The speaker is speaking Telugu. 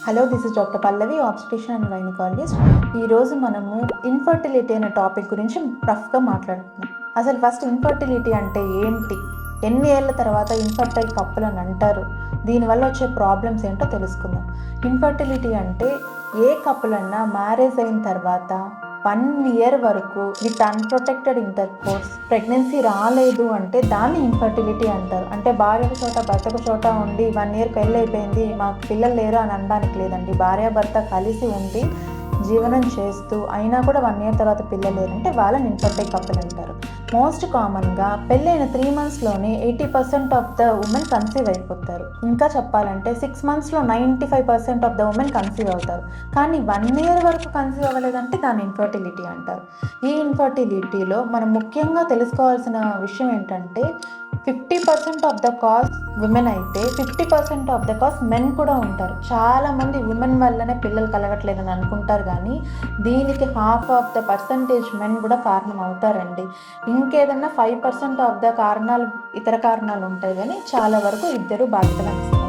Hello, this is doctor Pallavi, obstetrician and gynaecologist. ఈరోజు మనము ఇన్ఫర్టిలిటీ అనే టాపిక్ గురించి రఫ్గా మాట్లాడుతున్నాం. అసలు ఫస్ట్ ఇన్ఫర్టిలిటీ అంటే ఏంటి, ఎన్ని ఏళ్ళ తర్వాత ఇన్ఫర్టైల్ కప్పులు అని అంటారు, దీనివల్ల వచ్చే ప్రాబ్లమ్స్ ఏంటో తెలుసుకుందాం. ఇన్ఫర్టిలిటీ అంటే ఏ కప్పులన్నా మ్యారేజ్ అయిన తర్వాత 1 year వరకు with unprotected inter course pregnancy రాలేదు అంటే దాన్ని ఇన్ఫర్టిలిటీ అంటారు. అంటే భార్య ఒక చోట భర్త ఒక చోట ఉండి 1 year పెళ్ళి అయిపోయింది, మాకు పిల్లలు లేరు అని అనడానికి లేదండి. భార్యాభర్త కలిసి ఉండి జీవనం చేస్తూ అయినా కూడా 1 year తర్వాత పిల్లలు లేరంటే వాళ్ళని ఇన్ఫర్టైల్ కపుల్ అంటారు. మోస్ట్ కామన్గా పెళ్ళైన 3 monthsలోనే 80% ఆఫ్ ద ఉమెన్ కన్సీవ్ అయిపోతారు. ఇంకా చెప్పాలంటే 6 monthsలో 95% ఆఫ్ ద ఉమెన్ కన్సీవ్ అవుతారు. కానీ 1 year వరకు కన్సీవ్ అవ్వలేదంటే దాన్ని ఇన్ఫర్టిలిటీ అంటారు. ఈ ఇన్ఫర్టిలిటీలో మనం ముఖ్యంగా తెలుసుకోవాల్సిన విషయం ఏంటంటే 50% ఆఫ్ ద కాజ్ విమెన్ అయితే 50% ఆఫ్ ద కాజ్ మెన్ కూడా ఉంటారు. చాలామంది విమెన్ వల్లనే పిల్లలు కలగట్లేదని అనుకుంటారు, కానీ దీనికి half of the percentage men కూడా కారణం అవుతారండి. ఇంకేదన్నా 5% ఆఫ్ ద కారణాలు ఇతర కారణాలు ఉంటాయి, కానీ చాలా వరకు ఇద్దరు బాధ్యత వహిస్తారు.